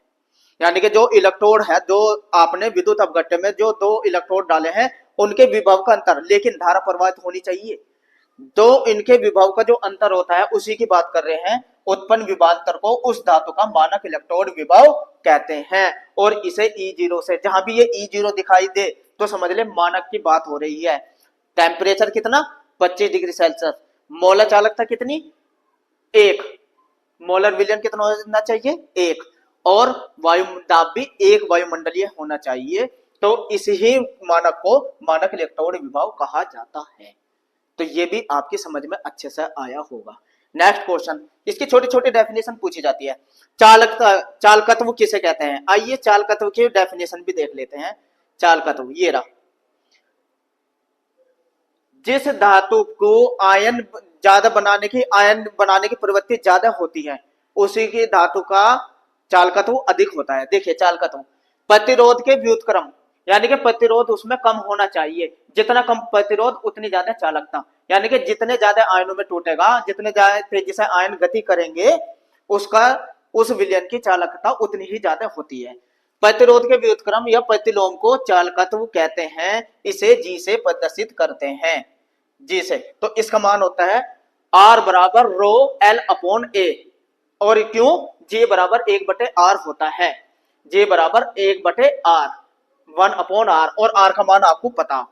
यानी कि जो इलेक्ट्रोड है, जो आपने विद्युत अपघट्य में जो 2 इलेक्ट्रोड डाले हैं उनके विभव का अंतर, लेकिन धारा प्रवाहित होनी चाहिए। तो इनके विभव का जो अंतर होता है उसी की बात कर रहे हैं। उत्पन्न विभवांतर को उस धातु का मानक इलेक्ट्रोड विभव कहते हैं। और इसे E0 से, जहां भी ये E0 दिखाई दे तो समझ ले मानक की बात हो रही है। टेम्परेचर कितना? 25 डिग्री सेल्सियस। मोलर चालकता कितनी? एक, मोलर विलयन कितना होना चाहिए, एक, और वायु दाब भी एक वायुमंडलीय होना चाहिए। तो इस ही मानक को मानक इलेक्ट्रोड विभव कहा जाता है। तो ये भी आपकी समझ में अच्छे से आया होगा। नेक्स्ट क्वेश्चन, इसकी छोटी छोटी डेफिनेशन पूछी जाती है। चालकत्व किसे कहते हैं, आइए चालकत्व की डेफिनेशन भी देख लेते हैं। चालकत्व ये रहा, जिस धातु को आयन बनाने की प्रवृत्ति ज्यादा होती है उसी की धातु का चालकत्व अधिक होता है। देखिए चालकत्व, प्रतिरोध के व्युत्क्रम, यानी कि प्रतिरोध उसमें कम होना चाहिए, जितना कम प्रतिरोध उतनी ज्यादा चालकता, यानी कि जितने ज्यादा आयनों में टूटेगा, जितने ज्यादा तेजी से आयन गति करेंगे, उसका उस विलयन की चालकता उतनी ही ज्यादा होती है। प्रतिरोध के व्युत्क्रम या प्रतिलोम को चालकत्व कहते हैं, इसे जी से प्रदर्शित करते हैं, जी से। तो इसका मान होता है आर बराबर रो एल अपॉन ए, और क्यों, जे बराबर 1/r होता है, जे बराबर 1/r, 1/r, और r का मान आपको पता।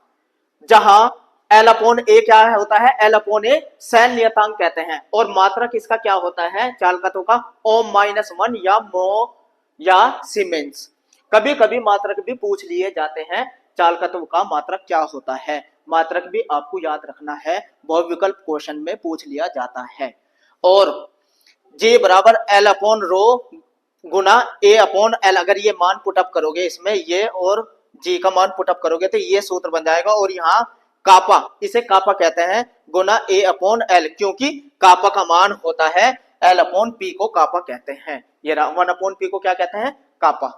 जहां एल अपॉन ए क्या है होता है, एल अपॉन ए सैन नियतांक कहते हैं, और मात्रक इसका क्या होता है चालकत्व का, ओम-1 या मो या सीमेंस। कभी कभी मात्रक भी पूछ लिए जाते हैं, चालकत्व का मात्रक क्या होता है, मात्रक भी आपको याद रखना है, बहुविकल्प क्वेश्चन में पूछ लिया जाता है। और जे बराबर एल अपॉन रो गुना ए अपॉन एल, अगर ये मान पुटअप करोगे इसमें, ये और जी का मान पुटअप करोगे तो ये सूत्र बन जाएगा। और यहाँ कापा, इसे कापा कहते हैं, गुना ए अपॉन एल, क्योंकि कापा का मान होता है एल अपॉन पी को कापा कहते हैं। ये 1/p को क्या कहते हैं, कापा।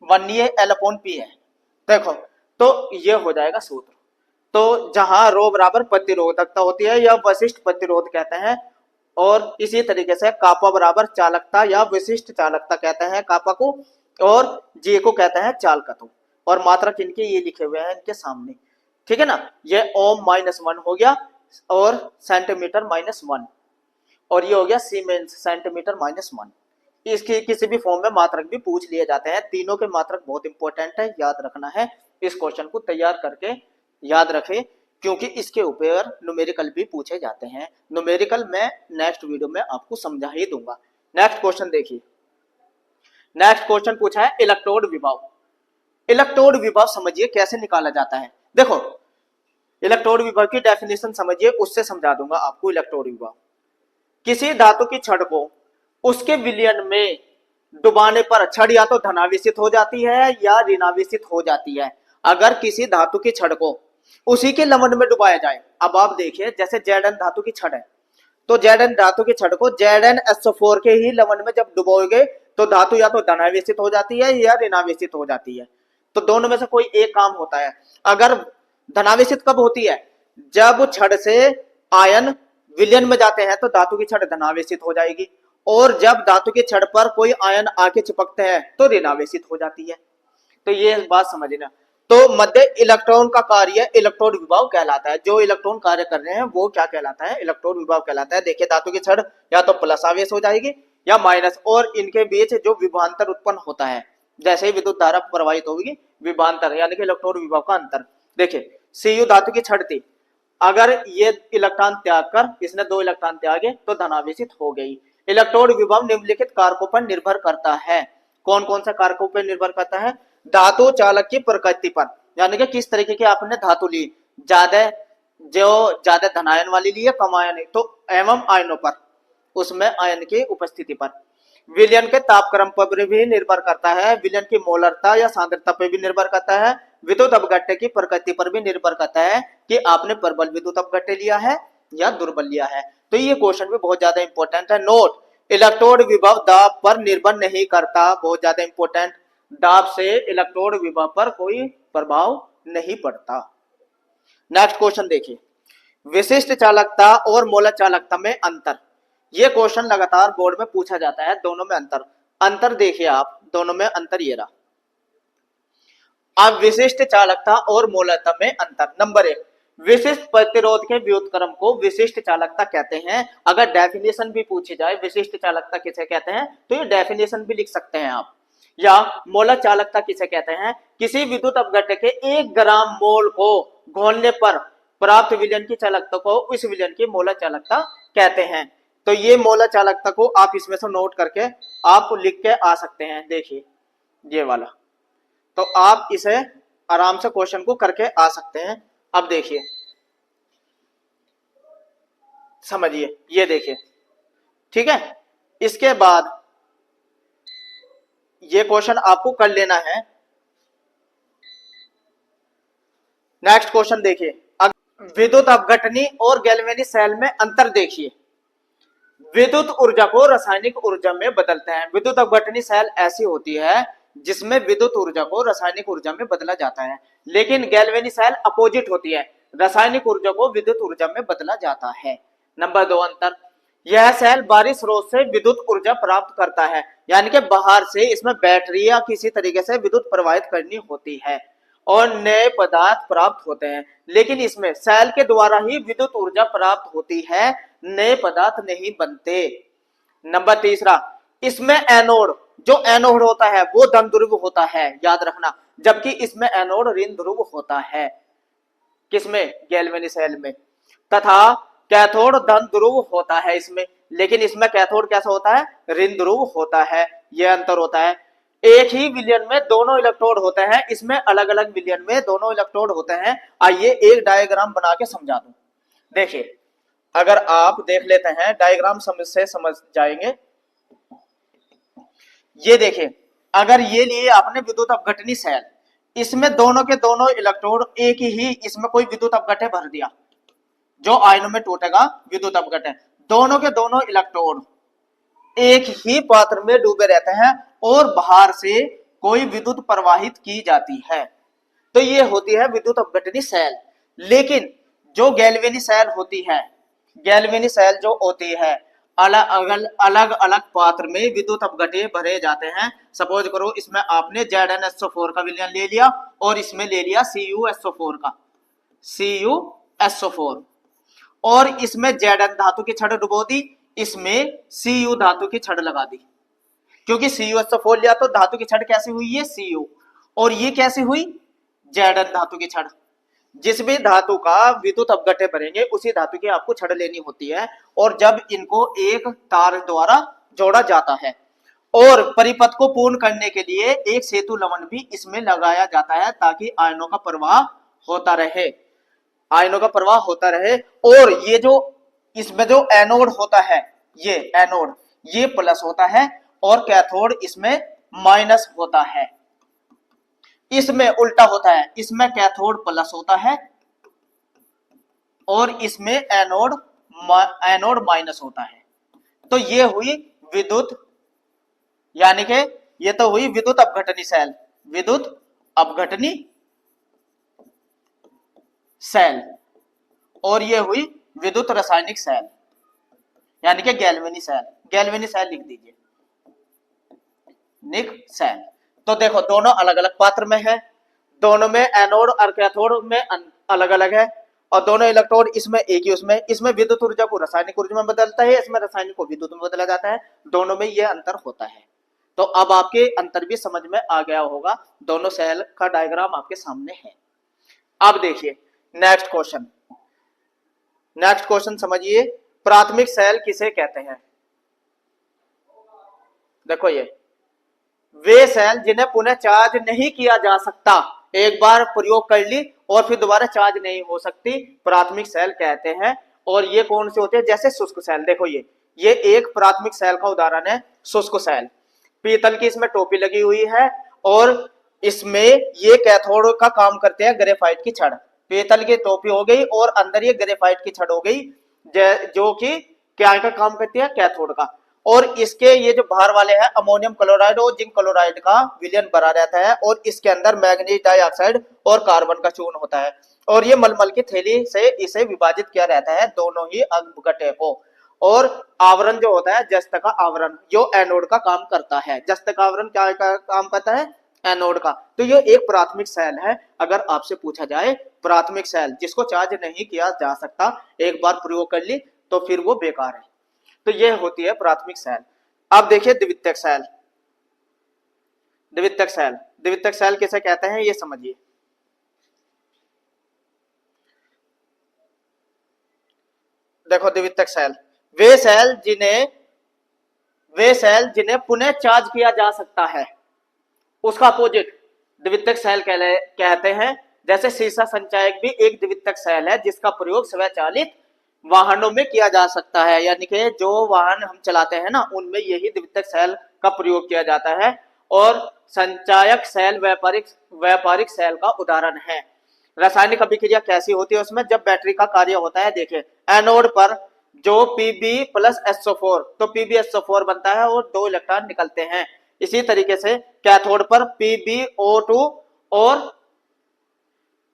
1 ये एल अपॉन पी है, देखो, तो ये हो जाएगा सूत्र। तो जहां रो बराबर प्रतिरोधकता होती है या वशिष्ठ प्रतिरोध कहते हैं, और इसी तरीके से कापा बराबर चालकता या विशिष्ट चालकता कहते हैं कापा को, और जे को कहते हैं चालकत्व, और मात्रक इनके ये लिखे हुए हैं इनके सामने, ठीक है ना। ये ओम-1 हो गया, और सेंटीमीटर -1, और ये हो गया सीमेंस सेंटीमीटर -1। इसकी किसी भी फॉर्म में मात्रक भी पूछ लिए जाते हैं, तीनों के मात्रक बहुत इंपॉर्टेंट है, याद रखना है। इस क्वेश्चन को तैयार करके याद रखें, क्योंकि इसके ऊपर न्यूमेरिकल भी पूछे जाते हैं। न्यूमेरिकल मैं नेक्स्ट वीडियो में आपको समझा ही दूंगा। नेक्स्ट क्वेश्चन देखिए, नेक्स्ट क्वेश्चन पूछा है इलेक्ट्रोड विभव। इलेक्ट्रोड विभव समझिए कैसे निकाला जाता है। देखो इलेक्ट्रोड विभव की डेफिनेशन समझिए, उससे समझा दूंगा आपको। इलेक्ट्रोड विभव, किसी धातु की छड़ को उसके विलयन में डुबाने पर छड़ या तो धनावेशित हो जाती है या ऋणावेशित हो जाती है। अगर किसी धातु की छड़ को उसी के लवण में डुबाया जाए, अब आप देखिए जैसे Zn धातु की छड़ है, तो Zn धातु की छड़ को ZnSO4 के ही लवण में जब डुबोगे तो धातु या तो धनावेशित हो जाती है या ऋणावेशित हो जाती है। तो दोनों में से कोई एक काम होता है। अगर धनावेशित कब होती है, जब छड़ से आयन विलयन में जाते हैं तो धातु की छड़ धनावेशित हो जाएगी, और जब धातु की छड़ पर कोई आयन आके चिपकते हैं तो ऋणावेशित हो जाती है। तो ये बात समझना। तो मध्य इलेक्ट्रॉन का कार्य इलेक्ट्रोड विभव कहलाता है। जो इलेक्ट्रॉन कार्य कर रहे हैं वो क्या कहलाता है, इलेक्ट्रोड विभव कहलाता है। देखिए धातु की छड़ या तो प्लस आवेश हो जाएगी या माइनस, और इनके बीच जो विभवांतर उत्पन्न होता है, जैसे ही विद्युत धारा प्रवाहित होगी, विभवांतर यानी कि इलेक्ट्रोड विभव का अंतर। देखिए Cu धातु की छड़ थी, अगर ये इलेक्ट्रॉन त्याग कर, इसने 2 इलेक्ट्रॉन त्यागे तो धनावेशित हो गई। इलेक्ट्रोड विभव निम्नलिखित कारकों पर निर्भर करता है। कौन कौन सा कारकों पर निर्भर करता है, धातु चालक की प्रकृति पर, यानी कि किस तरीके की आपने धातु ली, ज्यादा धनायन वाली ली है कम आयन, तो एवं आयनों पर, उसमें आयन की उपस्थिति पर। विलयन के तापक्रम पर भी निर्भर करता है, विलयन की मोलरता या सांद्रता पर भी निर्भर करता है, विद्युत अपघट्य की प्रकृति पर भी निर्भर करता है कि आपने प्रबल विद्युत अपघट्य लिया है या दुर्बल लिया है। तो ये क्वेश्चन भी बहुत ज्यादा इंपॉर्टेंट है। नोट, इलेक्ट्रोड विभव दाब पर निर्भर नहीं करता, बहुत ज्यादा इंपॉर्टेंट, दाब से इलेक्ट्रोड विभव पर कोई प्रभाव नहीं पड़ता। नेक्स्ट क्वेश्चन देखिए, विशिष्ट चालकता और मोलर चालकता में अंतर। ये क्वेश्चन लगातार बोर्ड में पूछा जाता है, दोनों में अंतर देखिए आप, दोनों में अंतर ये रहा। अब विशिष्ट चालकता और मोलरता में अंतर। नंबर 1, विशिष्ट प्रतिरोध के व्युत्क्रम को विशिष्ट चालकता कहते हैं। अगर डेफिनेशन भी पूछी जाए विशिष्ट चालकता किसे कहते हैं, तो ये डेफिनेशन भी लिख सकते हैं आप। या मोलर चालकता किसे कहते हैं, किसी विद्युत अपघट्य के 1 ग्राम मोल को घोलने पर प्राप्त विलयन की चालकता को उस विलयन की मोलर चालकता कहते हैं। तो ये मोलर चालकता को आप इसमें से नोट करके आप लिख के आ सकते हैं। देखिए ये वाला, तो आप इसे आराम से क्वेश्चन को करके आ सकते हैं। अब देखिए समझिए, ये देखिए ठीक है। इसके बाद ये क्वेश्चन आपको कर लेना है। नेक्स्ट क्वेश्चन देखिए, विद्युत अपघटनी और गैल्वेनिक सेल में अंतर देखिए। विद्युत ऊर्जा को रासायनिक ऊर्जा में बदलते हैं। विद्युत अपघटनी सेल ऐसी होती है जिसमें विद्युत ऊर्जा को रासायनिक ऊर्जा में बदला जाता है, लेकिन गैल्वेनिक सेल अपोजिट होती है, रासायनिक ऊर्जा को विद्युत ऊर्जा में बदला जाता है। नंबर 2 अंतर, यह सेल बाहरी स्रोत से विद्युत ऊर्जा प्राप्त करता है, यानी कि बाहर से इसमें बैटरी या किसी तरीके से विद्युत प्रवाहित करनी होती है और नए पदार्थ प्राप्त होते हैं, लेकिन इसमें सेल के द्वारा ही विद्युत ऊर्जा प्राप्त होती है, नए पदार्थ नहीं बनते। नंबर तीसरा, इसमें एनोड, जो एनोड होता है वो धन ध्रुव होता है, याद रखना, जबकि इसमें एनोड ऋण ध्रुव होता है। किसमें? गैल्वेनिक सेल में। तथा कैथोड धन ध्रुव होता है इसमें, लेकिन इसमें कैथोड कैसा होता है? ऋण ध्रुव होता है। यह अंतर होता है। एक ही विलयन में दोनों इलेक्ट्रोड होते हैं, इसमें अलग अलग विलयन में दोनों इलेक्ट्रोड होते हैं। आइए एक डायग्राम बना के समझा दूं। देखिए अगर आप देख लेते हैं डायग्राम से समझ जाएंगे। ये देखिए, अगर ये लिए आपने विद्युत अपघटनी सेल, इसमें दोनों के दोनों इलेक्ट्रोड एक ही, इसमें कोई विद्युत अपघटन भर दिया, जो आयनों में टूटेगा विद्युत अपघटन। दोनों के दोनों इलेक्ट्रोड एक ही पात्र में डूबे रहते हैं और बाहर से कोई विद्युत प्रवाहित की जाती है, तो ये होती है विद्युत अपघटनी सेल। लेकिन जो गैल्वेनिक सेल होती है, गैल्वेनिक सेल जो होती है, अलग अलग पात्र में विद्युत अपघटन भरे जाते हैं। सपोज करो इसमें आपने ZnSO4 का विलयन ले लिया और इसमें ले लिया CuSO4 का, CuSO4, और इसमें Zn धातु की छड़ डुबो दी, इसमें Cu धातु की छड़ लगा दी। क्योंकि CuSO4 लिया तो धातु की छड़ कैसी हुई? ये Cu, और ये कैसी हुई? Zn धातु की छड़। जिस भी धातु का विद्युत अपघटन भरेंगे उसी धातु की आपको छड़ लेनी होती है, और जब इनको एक तार द्वारा जोड़ा जाता है और परिपथ को पूर्ण करने के लिए एक सेतु लवण भी इसमें लगाया जाता है, ताकि आयनों का प्रवाह होता रहे, आयनों का प्रवाह होता रहे। और ये जो इसमें जो एनोड होता है, ये एनोड, ये प्लस होता है और कैथोड इसमें माइनस होता है। इसमें उल्टा होता है, इसमें कैथोड प्लस होता है और इसमें एनोड माइनस होता है। तो ये हुई विद्युत, यानी कि ये तो हुई विद्युत अपघटनी सेल, विद्युत अपघटनी सेल, और ये हुई विद्युत रासायनिक सेल, यानी कि गैल्वेनिक सेल। गैल्वेनिक सेल लिख दीजिए, निक सेल। तो देखो दोनों अलग अलग पात्र में है, दोनों में एनोड और कैथोड में अलग अलग है, और दोनों इलेक्ट्रोड इसमें एक ही, इसमें विद्युत ऊर्जा को रासायनिक ऊर्जा में बदलता है, इसमें रासायनिक को विद्युत में बदला जाता है। दोनों में यह अंतर होता है। तो अब आपके अंतर भी समझ में आ गया होगा, दोनों सेल का डायग्राम आपके सामने है। अब देखिए नेक्स्ट क्वेश्चन, नेक्स्ट क्वेश्चन समझिए, प्राथमिक सेल किसे कहते हैं? देखो ये वे सेल जिन्हें पुनः चार्ज नहीं किया जा सकता, एक बार प्रयोग कर ली और फिर दोबारा चार्ज नहीं हो सकती, प्राथमिक सेल कहते हैं। और ये कौन से होते हैं? जैसे शुष्क सेल। देखो ये एक प्राथमिक सेल का उदाहरण है, शुष्क सेल। पीतल की इसमें टोपी लगी हुई है और इसमें ये कैथोड का काम करते हैं ग्रेफाइट की छड़। पीतल की टोपी हो गई और अंदर ये ग्रेफाइट की छड़ हो गई, जो कि क्या का काम करती है? कैथोड का। और इसके ये जो बाहर वाले हैं अमोनियम क्लोराइड और जिंक क्लोराइड का विलयन भरा रहता है, और इसके अंदर मैग्नीज डाइऑक्साइड और कार्बन का चूर्ण होता है, और ये मलमल की थैली से इसे विभाजित किया रहता है, दोनों ही अपघटन को। और आवरण जो होता है, जस्त का आवरण, जो एनोड का काम करता है। जस्त का आवरण क्या का काम करता है? एनोड का। तो ये एक प्राथमिक सेल है। अगर आपसे पूछा जाए प्राथमिक सेल जिसको चार्ज नहीं किया जा सकता, एक बार प्रयोग कर ली तो फिर वो बेकार है, तो यह होती है प्राथमिक सेल। अब देखिए द्वितीयक सेल। द्वितीयक सेल, द्वितीयक सेल किसे कहते हैं ये समझिए। देखो द्वितीयक सेल, वे सेल जिन्हें पुनः चार्ज किया जा सकता है, उसका अपोजिट द्वितीयक सेल कहते हैं। जैसे शीशा संचायक भी एक द्वितीयक सेल है जिसका प्रयोग स्वचालित वाहनों में किया जा सकता है, यानी कि जो वाहन हम चलाते हैं ना उनमें यही द्वितीयक सेल का प्रयोग किया जाता है। और संचायक सेल व्यापारिक सेल का उदाहरण है। रासायनिक अभिक्रिया कैसी होती है उसमें, जब बैटरी का कार्य होता है, देखिए एनोड पर जो Pb प्लस SO4, तो PbSO4 बनता है और 2 इलेक्ट्रॉन निकलते हैं। इसी तरीके से कैथोड पर PbO2 और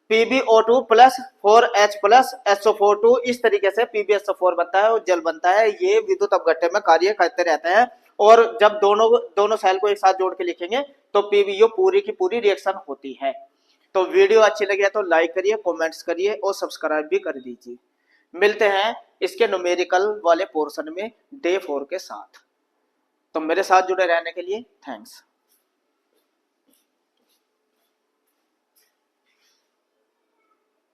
PbO2 plus 4H plus SO42, इस तरीके से PbSO4 बनता है और जल बनता है। ये विद्युत अपघट्य में कार्य करते रहते हैं। और जब दोनों सेल को एक साथ जोड़ के लिखेंगे तो PbO पूरी की पूरी रिएक्शन होती है। तो वीडियो अच्छी लगी है तो लाइक करिए, कमेंट्स करिए और सब्सक्राइब भी कर दीजिए। मिलते हैं इसके न्यूमेरिकल वाले पोर्शन में डे 4 के साथ। तो मेरे साथ जुड़े रहने के लिए थैंक्स।